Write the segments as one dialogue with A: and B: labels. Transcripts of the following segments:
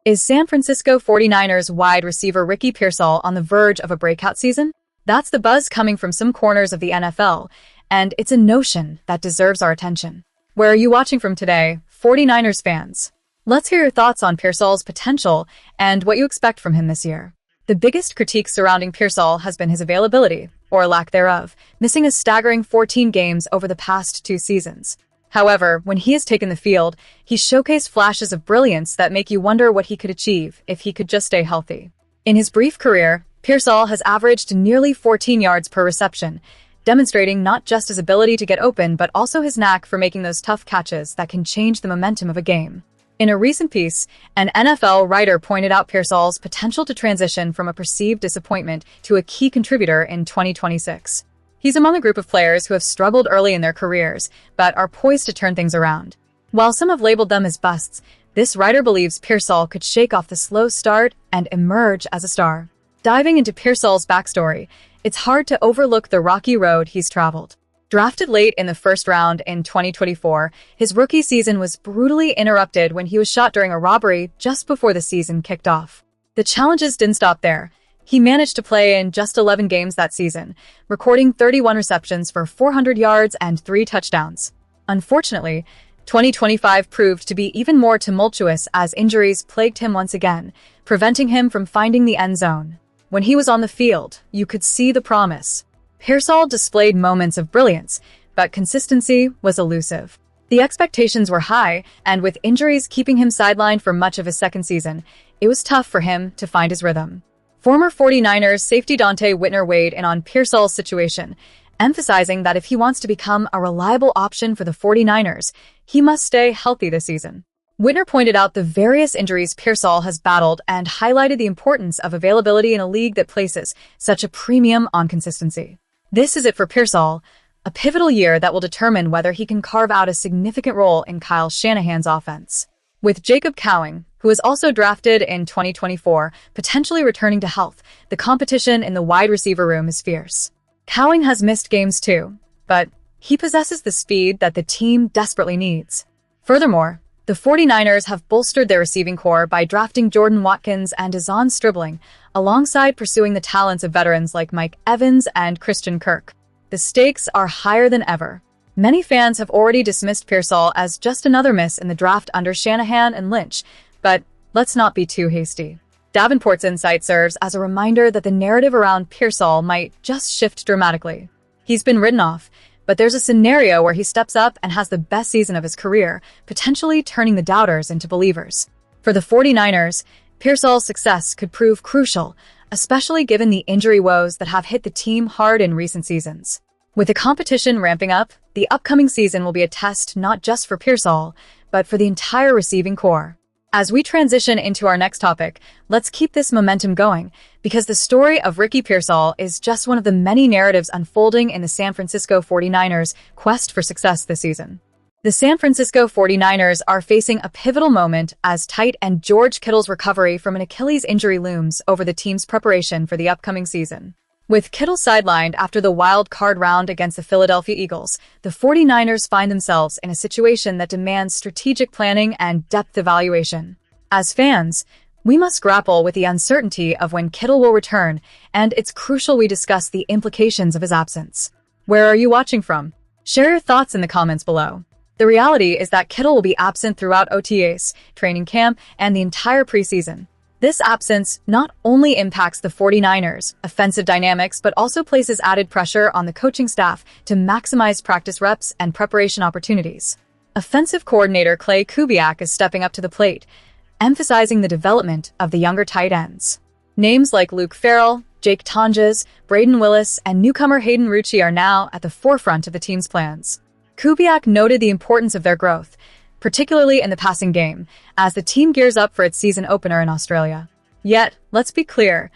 A: Is San Francisco 49ers wide receiver Ricky Pearsall on the verge of a breakout season? That's the buzz coming from some corners of the NFL, and it's a notion that deserves our attention. Where are you watching from today, 49ers fans? Let's hear your thoughts on Pearsall's potential and what you expect from him this year. The biggest critique surrounding Pearsall has been his availability, or lack thereof, missing a staggering 14 games over the past 2 seasons. However, when he has taken the field, he's showcased flashes of brilliance that make you wonder what he could achieve if he could just stay healthy. In his brief career, Pearsall has averaged nearly 14 yards per reception, demonstrating not just his ability to get open but also his knack for making those tough catches that can change the momentum of a game. In a recent piece, an NFL writer pointed out Pearsall's potential to transition from a perceived disappointment to a key contributor in 2026. He's among a group of players who have struggled early in their careers, but are poised to turn things around. While some have labeled them as busts, this writer believes Pearsall could shake off the slow start and emerge as a star. Diving into Pearsall's backstory, it's hard to overlook the rocky road he's traveled. Drafted late in the first round in 2024, his rookie season was brutally interrupted when he was shot during a robbery just before the season kicked off. The challenges didn't stop there. He managed to play in just 11 games that season, recording 31 receptions for 400 yards and 3 touchdowns. Unfortunately, 2025 proved to be even more tumultuous as injuries plagued him once again, preventing him from finding the end zone. When he was on the field, you could see the promise. Pearsall displayed moments of brilliance, but consistency was elusive. The expectations were high, and with injuries keeping him sidelined for much of his second season, it was tough for him to find his rhythm. Former 49ers safety Dante Whitner weighed in on Pearsall's situation, emphasizing that if he wants to become a reliable option for the 49ers, he must stay healthy this season. Whitner pointed out the various injuries Pearsall has battled and highlighted the importance of availability in a league that places such a premium on consistency. This is it for Pearsall, a pivotal year that will determine whether he can carve out a significant role in Kyle Shanahan's offense. With Jacob Cowing, who was also drafted in 2024, potentially returning to health, the competition in the wide receiver room is fierce. Cowing has missed games too, but he possesses the speed that the team desperately needs. Furthermore, the 49ers have bolstered their receiving core by drafting Jordan Watkins and Azan Stribling, alongside pursuing the talents of veterans like Mike Evans and Christian Kirk. The stakes are higher than ever. Many fans have already dismissed Pearsall as just another miss in the draft under Shanahan and Lynch, but let's not be too hasty. Davenport's insight serves as a reminder that the narrative around Pearsall might just shift dramatically. He's been written off, but there's a scenario where he steps up and has the best season of his career, potentially turning the doubters into believers. For the 49ers, Pearsall's success could prove crucial, especially given the injury woes that have hit the team hard in recent seasons. With the competition ramping up, the upcoming season will be a test not just for Pearsall, but for the entire receiving core. As we transition into our next topic, let's keep this momentum going, because the story of Ricky Pearsall is just one of the many narratives unfolding in the San Francisco 49ers' quest for success this season. The San Francisco 49ers are facing a pivotal moment as tight end George Kittle's recovery from an Achilles injury looms over the team's preparation for the upcoming season. With Kittle sidelined after the wild card round against the Philadelphia Eagles, the 49ers find themselves in a situation that demands strategic planning and depth evaluation. As fans, we must grapple with the uncertainty of when Kittle will return, and it's crucial we discuss the implications of his absence. Where are you watching from? Share your thoughts in the comments below. The reality is that Kittle will be absent throughout OTAs, training camp, and the entire preseason. This absence not only impacts the 49ers' offensive dynamics, but also places added pressure on the coaching staff to maximize practice reps and preparation opportunities. Offensive coordinator Klay Kubiak is stepping up to the plate, emphasizing the development of the younger tight ends. Names like Luke Farrell, Jake Tonges, Brayden Willis, and newcomer Hayden Rucci are now at the forefront of the team's plans. Kubiak noted the importance of their growth, particularly in the passing game, as the team gears up for its season opener in Australia. Yet, let's be clear,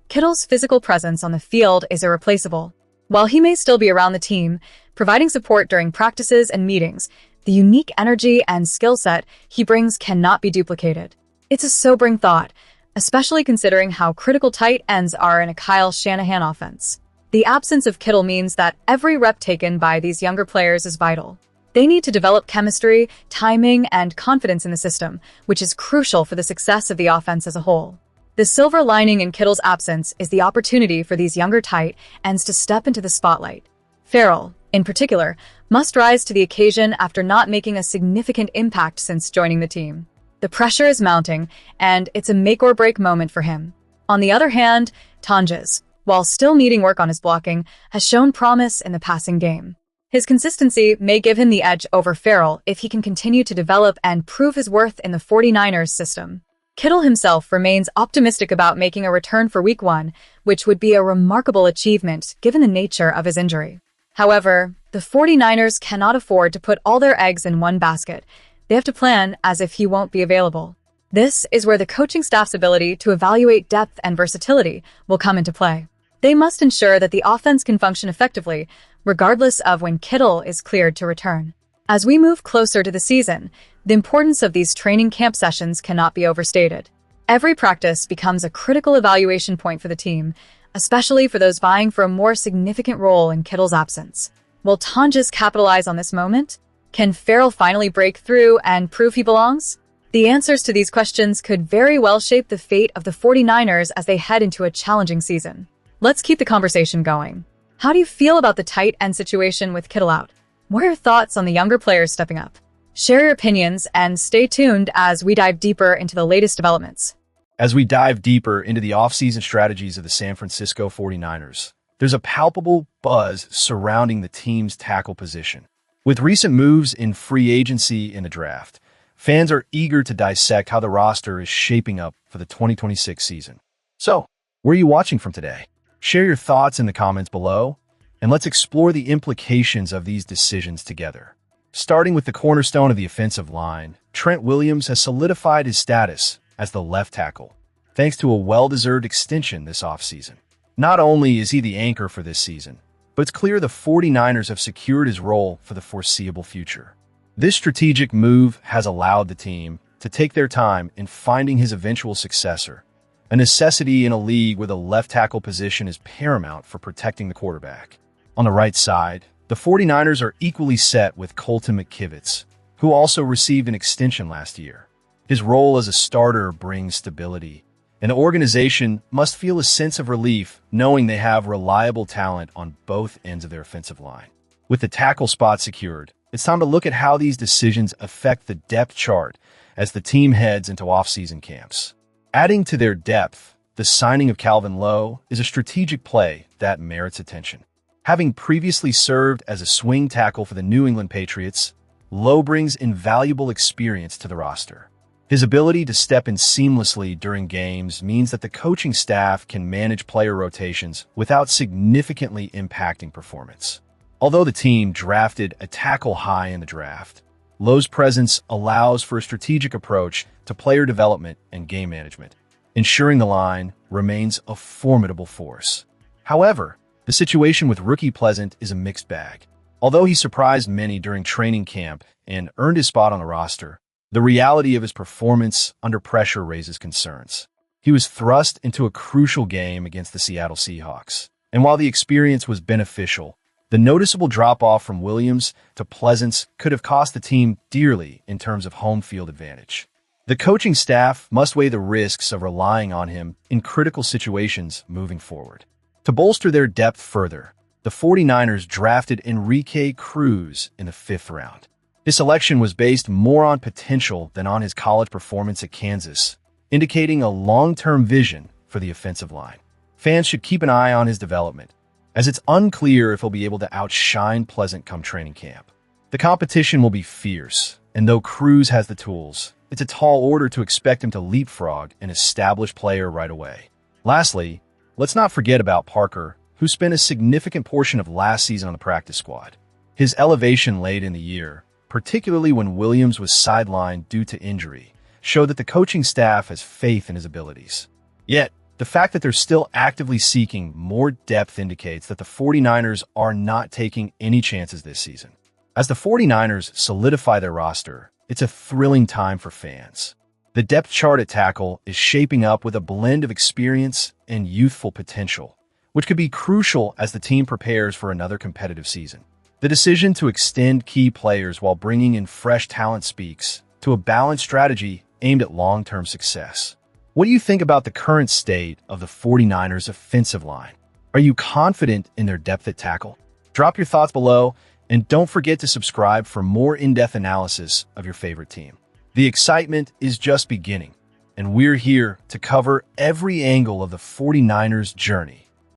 A: Kittle's physical presence on the field is irreplaceable. While he may still be around the team, providing support during practices and meetings, the unique energy and skill set he brings cannot be duplicated. It's a sobering thought, especially considering how critical tight ends are in a Kyle Shanahan offense. The absence of Kittle means that every rep taken by these younger players is vital. They need to develop chemistry, timing, and confidence in the system, which is crucial for the success of the offense as a whole. The silver lining in Kittle's absence is the opportunity for these younger tight ends to step into the spotlight. Farrell, in particular, must rise to the occasion after not making a significant impact since joining the team. The pressure is mounting, and it's a make-or-break moment for him. On the other hand, Tonges, while still needing work on his blocking, has shown promise in the passing game. His consistency may give him the edge over Farrell if he can continue to develop and prove his worth in the 49ers system. Kittle himself remains optimistic about making a return for Week 1, which would be a remarkable achievement given the nature of his injury. However, the 49ers cannot afford to put all their eggs in one basket. They have to plan as if he won't be available. This is where the coaching staff's ability to evaluate depth and versatility will come into play. They must ensure that the offense can function effectively, regardless of when Kittle is cleared to return. As we move closer to the season, the importance of these training camp sessions cannot be overstated. Every practice becomes a critical evaluation point for the team, especially for those vying for a more significant role in Kittle's absence. Will Tonges capitalize on this moment? Can Farrell finally break through and prove he belongs? The answers to these questions could very well shape the fate of the 49ers as they head into a challenging season. Let's keep the conversation going. How do you feel about the tight end situation with Kittle out? What are your thoughts on the younger players stepping up? Share your opinions and stay tuned as we dive deeper into the latest developments.
B: As we dive deeper into the offseason strategies of the San Francisco 49ers, there's a palpable buzz surrounding the team's tackle position. With recent moves in free agency and the draft, fans are eager to dissect how the roster is shaping up for the 2026 season. So, where are you watching from today? Share your thoughts in the comments below, and let's explore the implications of these decisions together. Starting with the cornerstone of the offensive line, Trent Williams has solidified his status as the left tackle, thanks to a well-deserved extension this offseason. Not only is he the anchor for this season, but it's clear the 49ers have secured his role for the foreseeable future. This strategic move has allowed the team to take their time in finding his eventual successor, a necessity in a league where the left tackle position is paramount for protecting the quarterback. On the right side, the 49ers are equally set with Colton McKivitz, who also received an extension last year. His role as a starter brings stability, and the organization must feel a sense of relief knowing they have reliable talent on both ends of their offensive line. With the tackle spot secured, it's time to look at how these decisions affect the depth chart as the team heads into offseason camps. Adding to their depth, the signing of Calvin Lowe is a strategic play that merits attention. Having previously served as a swing tackle for the New England Patriots, Lowe brings invaluable experience to the roster. His ability to step in seamlessly during games means that the coaching staff can manage player rotations without significantly impacting performance. Although the team drafted a tackle high in the draft, Lowe's presence allows for a strategic approach to player development and game management, ensuring the line remains a formidable force. However, the situation with Ricky Pearsall is a mixed bag. Although he surprised many during training camp and earned his spot on the roster, the reality of his performance under pressure raises concerns. He was thrust into a crucial game against the Seattle Seahawks, and while the experience was beneficial, the noticeable drop-off from Williams to Pleasance could have cost the team dearly in terms of home field advantage. The coaching staff must weigh the risks of relying on him in critical situations moving forward. To bolster their depth further, the 49ers drafted Enrique Cruz in the 5th round. His selection was based more on potential than on his college performance at Kansas, indicating a long-term vision for the offensive line. Fans should keep an eye on his development, as it's unclear if he'll be able to outshine Pleasant come training camp. The competition will be fierce, and though Cruz has the tools, it's a tall order to expect him to leapfrog an established player right away. Lastly, let's not forget about Parker, who spent a significant portion of last season on the practice squad. His elevation late in the year, particularly when Williams was sidelined due to injury, showed that the coaching staff has faith in his abilities. Yet, the fact that they're still actively seeking more depth indicates that the 49ers are not taking any chances this season. As the 49ers solidify their roster, it's a thrilling time for fans. The depth chart at tackle is shaping up with a blend of experience and youthful potential, which could be crucial as the team prepares for another competitive season. The decision to extend key players while bringing in fresh talent speaks to a balanced strategy aimed at long-term success. What do you think about the current state of the 49ers offensive line? Are you confident in their depth at tackle? Drop your thoughts below, and don't forget to subscribe for more in-depth analysis of your favorite team. The excitement is just beginning, and we're here to cover every angle of the 49ers journey